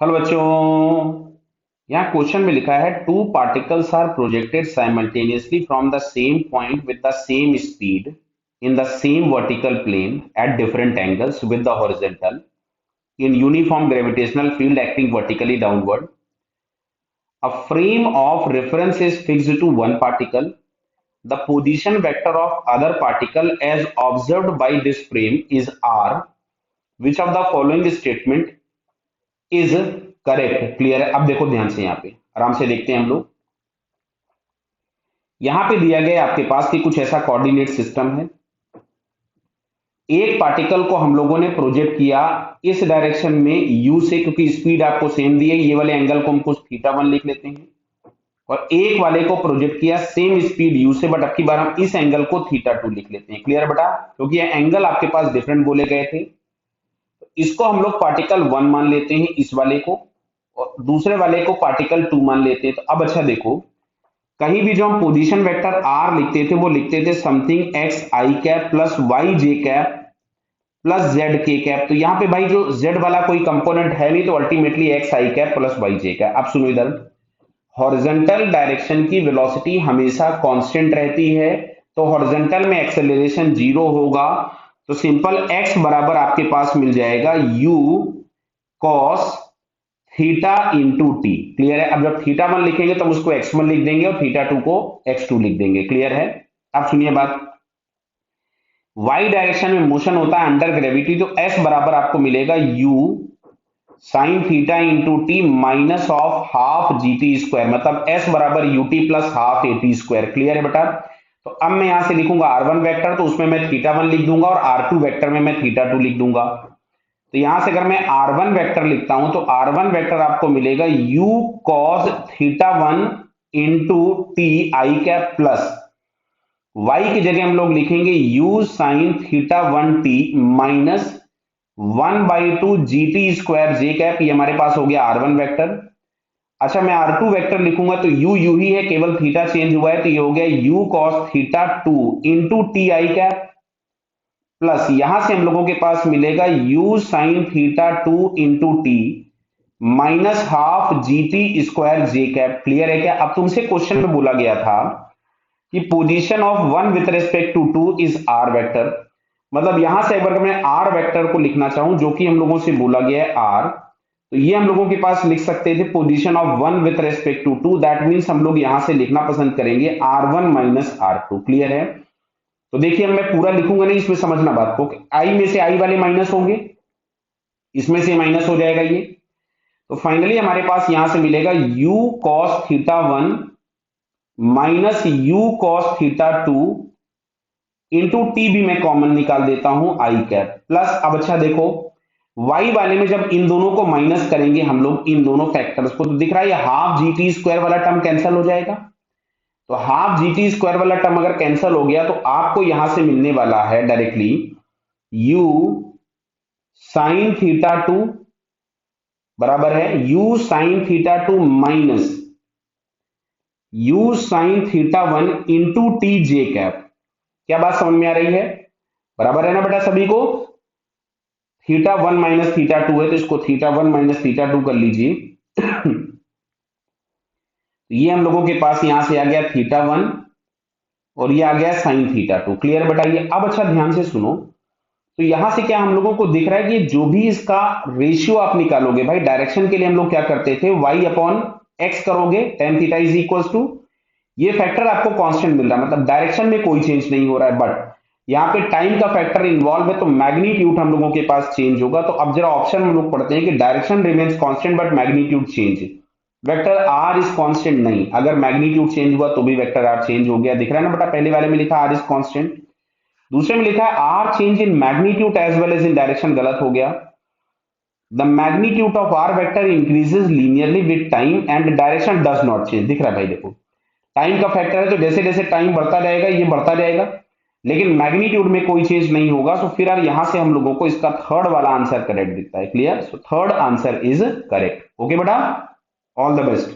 Hello बच्चों। यहाँ question में लिखा है two particles are projected simultaneously from the same point with the same speed in the same vertical plane at different angles with the horizontal in uniform gravitational field acting vertically downward. A frame of reference is fixed to one particle. The position vector of other particle as observed by this frame is r. Which of the following statement is correct? Clear है? अब देखो ध्यान से, यहाँ पे आराम से देखते हैं हम लोग। यहां पे दिया गया आपके पास कि कुछ ऐसा कोऑर्डिनेट सिस्टम है। एक पार्टिकल को हम लोगों ने प्रोजेक्ट किया इस डायरेक्शन में u से, क्योंकि स्पीड आपको सेम दी है, ये वाले एंगल को हम कुछ थीटा 1 लिख लेते हैं। और एक वाले को प्रोजेक्ट किया सेम स्पीड u से, बट अब की बार हम इस एंगल को थीटा 2 लिख लेते हैं। क्लियर बेटा? क्योंकि ये एंगल आपके पास डिफरेंट बोले गए थे। तो इसको हम लोग पार्टिकल 1 मान लेते हैं, इस वाले को, और दूसरे वाले को पार्टिकल 2 मान लेते हैं। तो अब अच्छा देखो, कहीं भी जो हम पोजीशन वेक्टर r लिखते थे वो लिखते थे समथिंग एक्स आई कैप प्लस वाई जे कैप प्लस जेड के कैप। तो यहाँ पे भाई जो जेड वाला कोई कंपोनेंट है नहीं, तो अल्टीमेटली एक्स आई कैप प्लस वाई जे कैप। अब सुनो इधर, हॉरिजॉन्टल डायरेक्शन की वेलोसिटी हमेशा कांस्टेंट रहती है, तो हॉरिजॉन्टल में एक्सेलरेशन 0 होगा। तो सिंपल x बराबर आपके पास मिल जाएगा u cos theta into T. Clear है? अब जब थीटा 1 लिखेंगे तो उसको x1 लिख देंगे और थीटा 2 को x2 लिख देंगे। क्लियर है? अब सुनिए बात, y डायरेक्शन में मोशन होता है अंडर ग्रेविटी, तो s बराबर आपको मिलेगा u sine theta into T minus of half G T square, मतलब s बराबर U T plus half A T square. Clear है बेटा? तो अब मैं यहां से लिखूंगा r1 वेक्टर, तो उसमें मैं थीटा 1 लिख दूंगा, और r2 वेक्टर में मैं थीटा 2 लिख दूंगा। तो यहां से अगर मैं r1 वेक्टर लिखता हूं तो r1 वेक्टर आपको मिलेगा u cos theta 1 into T I cap plus y की जगह हम लोग लिखेंगे u sine theta 1 T minus 1/2 G T square J cap. ये हमारे पास हो गया r1 वेक्टर। अच्छा, मैं r2 वेक्टर लिखूंगा तो u ही है, केवल थीटा चेंज हुआ है, तो ये हो गया u cos theta 2 into T I cap plus यहां से हम लोगों के पास मिलेगा u sine theta 2 into T minus half G T square J cap. Clear है क्या? अब तुमसे क्वेश्चन में बोला गया था कि position of one with respect to two is R vector, मतलब यहां से अगर मैं आर वेक्टर को लिखना चाहूं जो कि हम लोगों से बोला गया है आर, तो ये हम लोगों के पास लिख सकते थे position of one with respect to two. That means हम लोग यहां से लिखना पसंद करेंगे r1 माइनस r2। क्लियर है? तो देखिए, मैं पूरा लिखूंगा नहीं, इसमें समझना बात को, आई में से आई वाले माइनस होंगे, इसमें से माइनस हो जाएगा ये। तो फाइनली हमारे पास यहां से मिलेगा u cos theta 1 minus u cos theta 2 into T भी मैं कॉमन निकाल देता हूं आई कैप प्लस। अब अच्छा देखो, y वाले में जब इन दोनों को माइनस करेंगे हम लोग, इन दोनों फैक्टर्स को, तो दिख रहा है ये हाफ जी टी स्क्वायर वाला टर्म कैंसिल हो जाएगा। तो हाफ जी टी स्क्वायर वाला टर्म अगर कैंसिल हो गया तो आपको यहां से मिलने वाला है डायरेक्टली u साइन थीटा 2 बराबर है u sine theta 2 minus u sine theta 1 into T J cap. क्या बात समझ में आ रही है? बराबर है ना बेटा सभी को? थीटा 1 माइनस थीटा 2 है, तो इसको थीटा 1 माइनस थीटा 2 कर लीजिए। ये हम लोगों के पास यहां से आ गया थीटा 1 और ये आ गया साइन थीटा 2। क्लियर बताइए? अब अच्छा ध्यान से सुनो, तो यहां से क्या हम लोगों को दिख रहा है कि जो भी इसका रेशियो आप निकालोगे, भाई डायरेक्शन के लिए हम लोग क्या करते थे, y अपॉन एक्स करोगे, tan theta is equal to, ये फैक्टर आपको कांस्टेंट मिल रहा है, मतलब डायरेक्शन में कोई चेंज नहीं हो रहा है, बट यहाँ पे टाइम का फैक्टर इन्वॉल्व है, तो मैग्नीट्यूड हम लोगों के पास चेंज होगा। तो अब जरा ऑप्शन हम लोग पढ़ते हैं कि direction remains constant but magnitude change, vector R is constant नहीं, अगर मैग्नीट्यूड चेंज हुआ तो भी वेक्टर आर चेंज हो गया। दिख रहा है ना बेटा? पहले वाले में लिखा आर इज कांस्टेंट, दूसरे में लिखा है R change in magnitude as well as in direction, गलत हो गया। The magnitude of R vector increases linearly with time and direction does not change. दिख रहा है भाई? देखो, टाइम का फैक्टर है, तो जैसे जैसे टाइम बढ़ता जाएगा ये बढ़ता जाएगा, लेकिन मैग्नीट्यूड में कोई चेंज नहीं होगा। सो फिर यहां से हम लोगों को इसका थर्ड वाला आंसर करेक्ट दिखता है। Clear? So third answer is correct. Okay बेटा, ऑल द बेस्ट।